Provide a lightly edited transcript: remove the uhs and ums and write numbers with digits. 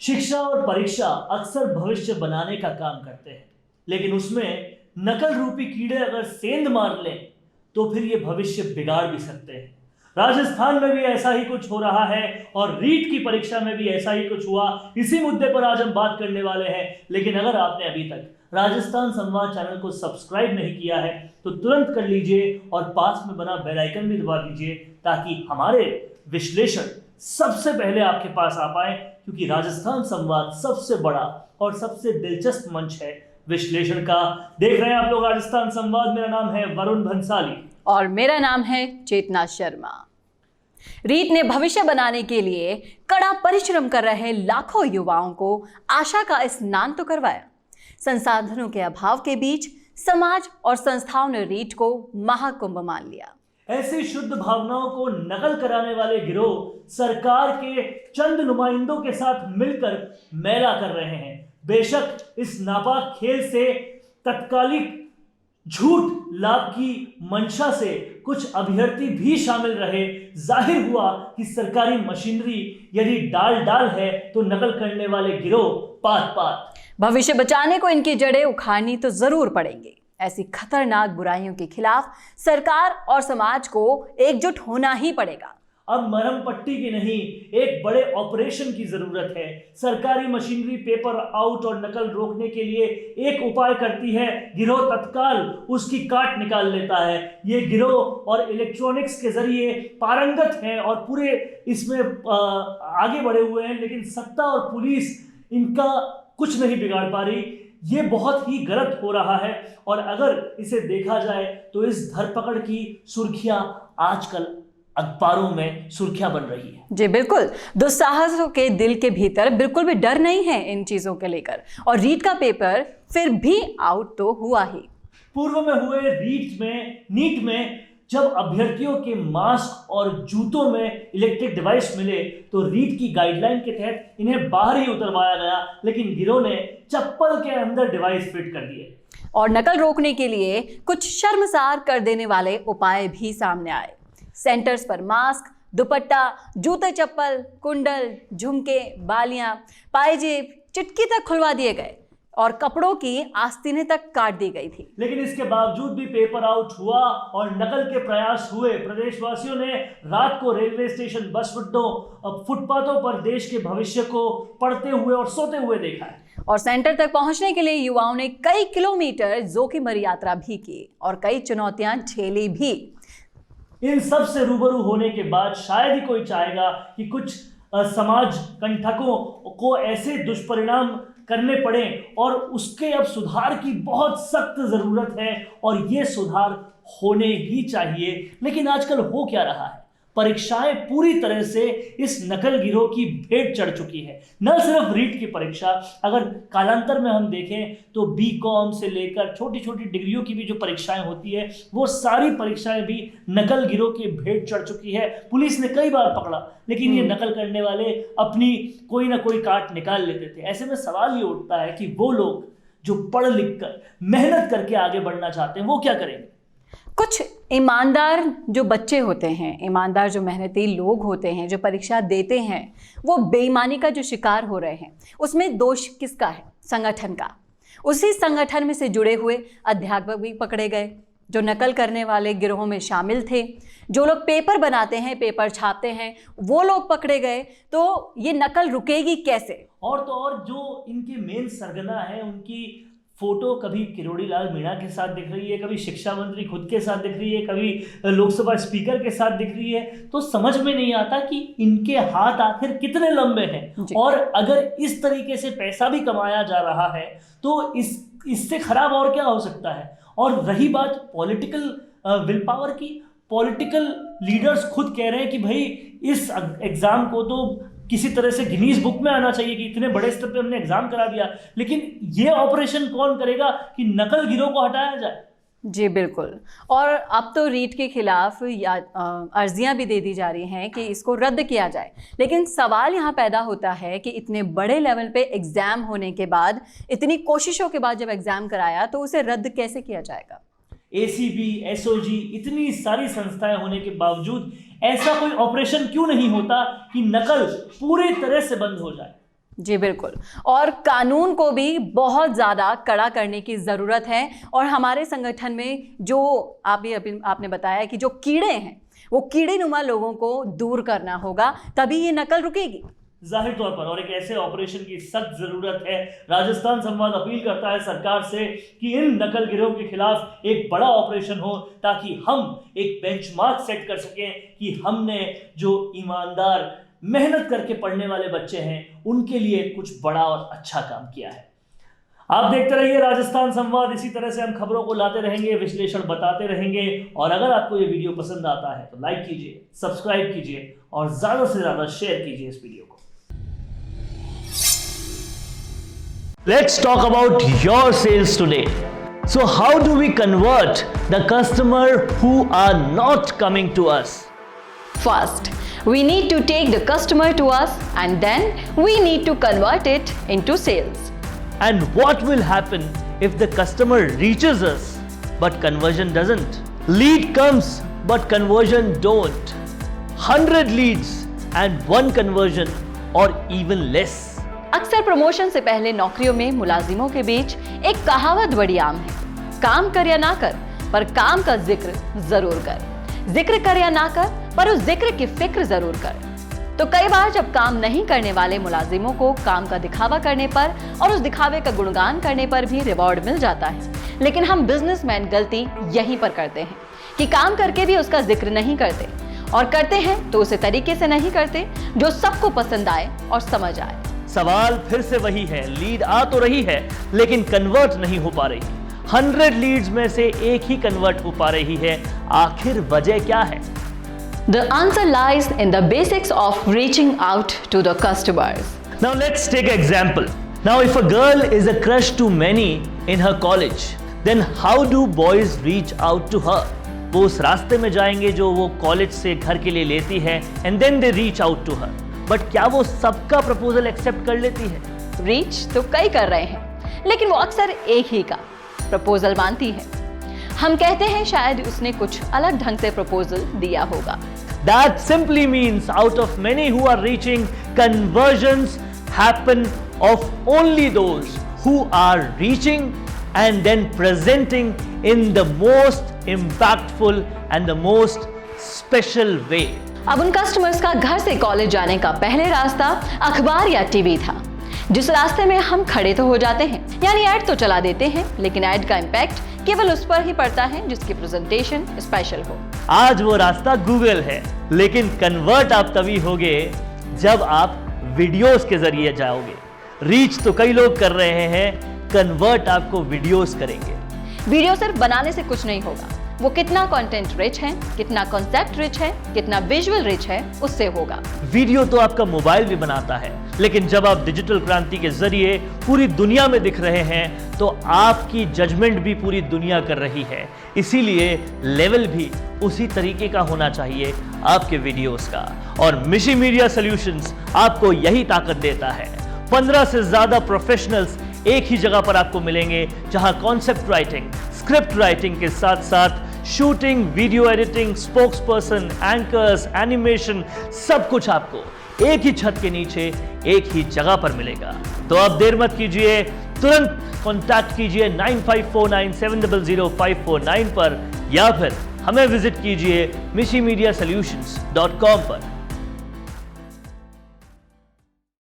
शिक्षा और परीक्षा अक्सर भविष्य बनाने का काम करते हैं, लेकिन उसमें नकल रूपी कीड़े अगर सेंध मार लें तो फिर ये भविष्य बिगाड़ भी सकते हैं। राजस्थान में भी ऐसा ही कुछ हो रहा है और रीट की परीक्षा में भी ऐसा ही कुछ हुआ। इसी मुद्दे पर आज हम बात करने वाले हैं। लेकिन अगर आपने अभी तक राजस्थान संवाद चैनल को सब्सक्राइब नहीं किया है तो तुरंत कर लीजिए और पास में बना बेल आइकन भी दबा दीजिए ताकि हमारे विश्लेषण सबसे पहले आपके पास आ पाए, क्योंकि राजस्थान संवाद सबसे बड़ा और सबसे दिलचस्प मंच है विश्लेषण का। देख रहे हैं आप लोग राजस्थान संवाद। मेरा नाम है वरुण भंसाली और मेरा नाम है चेतना शर्मा। रीट ने भविष्य बनाने के लिए कड़ा परिश्रम कर रहे लाखों युवाओं को आशा का स्नान तो करवाया। संसाधनों के अभाव के बीच समाज और संस्थाओं ने रीट को महाकुंभ मान लिया। ऐसी शुद्ध भावनाओं को नकल कराने वाले गिरोह सरकार के चंद नुमाइंदों के साथ मिलकर मेला कर रहे हैं। बेशक इस नापाक खेल से तत्कालिक झूठ लाभ की मंशा से कुछ अभ्यर्थी भी शामिल रहे। जाहिर हुआ कि सरकारी मशीनरी यदि डाल है तो नकल करने वाले गिरोह पात पात। भविष्य बचाने को इनकी जड़ें उखाड़नी तो जरूर पड़ेंगी। ऐसी खतरनाक बुराइयों के खिलाफ सरकार और समाज को एकजुट होना ही पड़ेगा। अब मरहम पट्टी की नहीं, एक बड़े ऑपरेशन की जरूरत है। सरकारी मशीनरी पेपर आउट और नकल रोकने के लिए एक उपाय करती है, गिरोह तत्काल उसकी काट निकाल लेता है। ये गिरोह और इलेक्ट्रॉनिक्स के जरिए पारंगत है और पूरे इसमें आगे बढ़े हुए हैं, लेकिन सत्ता और पुलिस इनका कुछ नहीं बिगाड़ पा रही। ये बहुत ही गलत हो रहा है और अगर इसे देखा जाए तो इस धरपकड़ की सुर्खियां आजकल अखबारों में सुर्खियां बन रही है। जी बिल्कुल, दुस्साहसों के दिल के भीतर बिल्कुल भी डर नहीं है इन चीजों के लेकर। और रीट का पेपर फिर भी आउट तो हुआ ही। पूर्व में हुए नीट में जब अभ्यर्थियों के मास्क और जूतों में इलेक्ट्रिक डिवाइस मिले तो रीट की गाइडलाइन के तहत इन्हें बाहर ही उतरवाया गया, लेकिन गिरोह ने चप्पल के अंदर डिवाइस फिट कर दिए। और नकल रोकने के लिए कुछ शर्मसार कर देने वाले उपाय भी सामने आए। सेंटर्स पर मास्क, दुपट्टा, जूते चप्पल, कुंडल, झुमके, बालियां, पायजेब, चिटकी तक खुलवा दिए गए और कपड़ों की आस्तीनें तक काट दी गई थी। लेकिन इसके बावजूद भी पेपर आउट हुआ और नकल के प्रयास हुए। प्रदेशवासियों ने रात को रेलवे स्टेशन, बस अड्डों, फुटपाथों पर देश के भविष्य को पढ़ते हुए और सोते हुए देखा है। और सेंटर तक पहुंचने के लिए युवाओं ने कई किलोमीटर जोखिम भरी यात्रा भी की और कई चुनौतियां झेली भी। इन सब से रूबरू होने के बाद शायद ही कोई चाहेगा कि कुछ समाज कंटकों को ऐसे दुष्परिणाम करने पड़े और उसके अब सुधार की बहुत सख्त जरूरत है और ये सुधार होने ही चाहिए। लेकिन आजकल हो क्या रहा है, परीक्षाएं पूरी तरह से इस नकल गिरोह की भेंट चढ़ चुकी है। न सिर्फ रीट की परीक्षा, अगर कालांतर में हम देखें तो बीकॉम से लेकर छोटी छोटी डिग्रियों की भी जो परीक्षाएं होती है वो सारी परीक्षाएं भी नकल गिरोह की भेंट चढ़ चुकी है। पुलिस ने कई बार पकड़ा, लेकिन ये नकल करने वाले अपनी कोई ना कोई काट निकाल लेते थे। ऐसे में सवाल ये उठता है कि वो लोग जो पढ़ लिख कर मेहनत करके आगे बढ़ना चाहते हैं वो क्या करेंगे। कुछ ईमानदार जो बच्चे होते हैं, ईमानदार जो मेहनती लोग होते हैं, जो परीक्षा देते हैं, वो बेईमानी का जो शिकार हो रहे हैं। उसमें दोष किसका है? संगठन का। उसी संगठन में से जुड़े हुए अध्यापक भी पकड़े गए जो नकल करने वाले गिरोहों में शामिल थे। जो लोग पेपर बनाते हैं, पेपर छापते हैं, वो लोग पकड़े गए। तो ये नकल रुकेगी कैसे? और तो और जो इनके मेन सरगना है उनकी फोटो कभी किरोड़ी लाल मीणा के साथ दिख रही है, कभी शिक्षा मंत्री खुद के साथ दिख रही है, कभी लोकसभा स्पीकर के साथ दिख रही है। तो समझ में नहीं आता कि इनके हाथ आखिर कितने लंबे हैं। और अगर इस तरीके से पैसा भी कमाया जा रहा है तो इससे खराब और क्या हो सकता है। और रही बात पॉलिटिकल विल पावर की, पॉलिटिकल लीडर्स खुद कह रहे हैं कि भाई इस एग्जाम को तो किसी तरह से गिनीज बुक में आना चाहिए कि इतने बड़े स्तर पे हमने एग्जाम करा दिया। लेकिन ये ऑपरेशन कौन करेगा कि नकल गिरोह को हटाया जाए। जी बिल्कुल। और अब तो रीट के खिलाफ अर्जियां भी दे दी जा रही हैं कि इसको रद्द किया जाए। लेकिन सवाल यहाँ पैदा होता है कि इतने बड़े लेवल पे एग्जाम होने के बाद, इतनी कोशिशों के बाद जब एग्जाम कराया तो उसे रद्द कैसे किया जाएगा। एसीबी, एसओजी, इतनी सारी संस्थाएं होने के बावजूद ऐसा कोई ऑपरेशन क्यों नहीं होता कि नकल पूरी तरह से बंद हो जाए। जी बिल्कुल, और कानून को भी बहुत ज़्यादा कड़ा करने की ज़रूरत है। और हमारे संगठन में जो आपने बताया कि जो कीड़े हैं वो कीड़े नुमा लोगों को दूर करना होगा, तभी ये नकल रुकेगी। जाहिर तौर पर, और एक ऐसे ऑपरेशन की सख्त जरूरत है। राजस्थान संवाद अपील करता है सरकार से कि इन नकल गिरोह के खिलाफ एक बड़ा ऑपरेशन हो, ताकि हम एक बेंचमार्क सेट कर सकें कि हमने जो ईमानदार मेहनत करके पढ़ने वाले बच्चे हैं उनके लिए कुछ बड़ा और अच्छा काम किया है। आप देखते रहिए राजस्थान संवाद, इसी तरह से हम खबरों को लाते रहेंगे, विश्लेषण बताते रहेंगे। और अगर आपको ये वीडियो पसंद आता है तो लाइक कीजिए, सब्सक्राइब कीजिए और ज्यादा से ज्यादा शेयर कीजिए इस वीडियो को। Let's talk about your sales today. So how do we convert the customer who are not coming to us? First, we need to take the customer to us and then we need to convert it into sales. And what will happen if the customer reaches us but conversion doesn't? Lead comes but conversion don't. 100 leads and 1 conversion or even less. अक्सर promotion से पहले नौकरियों में मुलाजिमों के बीच एक कहावत बड़ी आम है, काम कर या ना कर पर काम का जिक्र जरूर कर, जिक्र कर या ना कर पर उस जिक्र की फिक्र जरूर कर। तो कई बार जब काम नहीं करने वाले मुलाजिमों को काम का दिखावा करने पर और उस दिखावे का गुणगान करने पर भी रिवॉर्ड मिल जाता है, लेकिन हम बिजनेसमैन गलती यहीं पर करते हैं कि काम करके भी उसका जिक्र नहीं करते, और करते हैं तो उसे तरीके से नहीं करते जो सबको पसंद आए और समझ आए। सवाल फिर से वही है, लीड आ तो रही है लेकिन कन्वर्ट नहीं हो पा रही। 100 लीड्स में से एक ही कन्वर्ट हो पा रही है, आखिर वजह क्या है? The answer lies in the basics of reaching out to the customers. Now let's take an example. Now if a girl is a crush to many in her college, then how do boys reach out to her? वो उस रास्ते में जाएंगे जो वो college से घर के लिए लेती है, and then they reach out to her. But क्या वो सबका प्रपोजल एक्सेप्ट कर लेती है? रीच तो कई कर रहे हैं, लेकिन वो अक्सर एक ही का प्रपोजल मानती है। हम कहते हैं शायद उसने कुछ अलग ढंग से प्रपोजल दिया होगा। That simply means out of many who are reaching, conversions happen of only those who are reaching and then presenting in the most impactful and the most special way. अब उन कस्टमर्स का घर से college जाने का पहले रास्ता अखबार या टीवी था, जिस रास्ते में हम खड़े तो हो जाते हैं, यानी ऐड तो चला देते हैं, लेकिन ऐड का इम्पैक्ट केवल उस पर ही पड़ता है जिसकी प्रेजेंटेशन स्पेशल हो। आज वो रास्ता गूगल है, लेकिन कन्वर्ट आप तभी होगे जब आप वीडियोस के जरिए जाओगे। रीच तो कई लोग कर रहे हैं, कन्वर्ट आपको वीडियोस करेंगे। वीडियो सिर्फ बनाने से कुछ नहीं होगा, वो कितना कंटेंट रिच है, कितना कॉन्सेप्ट रिच है, कितना विजुअल रिच है, उससे होगा। वीडियो तो आपका मोबाइल भी बनाता है, लेकिन जब आप डिजिटल क्रांति के जरिए पूरी दुनिया में दिख रहे हैं तो आपकी जजमेंट भी पूरी दुनिया कर रही है। इसीलिए लेवल भी उसी तरीके का होना चाहिए आपके वीडियोस का, और मिशी मीडिया सॉल्यूशंस आपको यही ताकत देता है। 15 से ज्यादा प्रोफेशनल्स एक ही जगह पर आपको मिलेंगे, जहां कॉन्सेप्ट राइटिंग, स्क्रिप्ट राइटिंग के साथ साथ shooting, video editing, spokes person, anchors, animation, सब कुछ आपको एक ही छत के नीचे एक ही जगह पर मिलेगा। तो अब देर मत कीजिए, तुरंत कॉन्टैक्ट कीजिए 9549700549 पर, या फिर हमें विजिट कीजिए mishimediasolutions.com पर।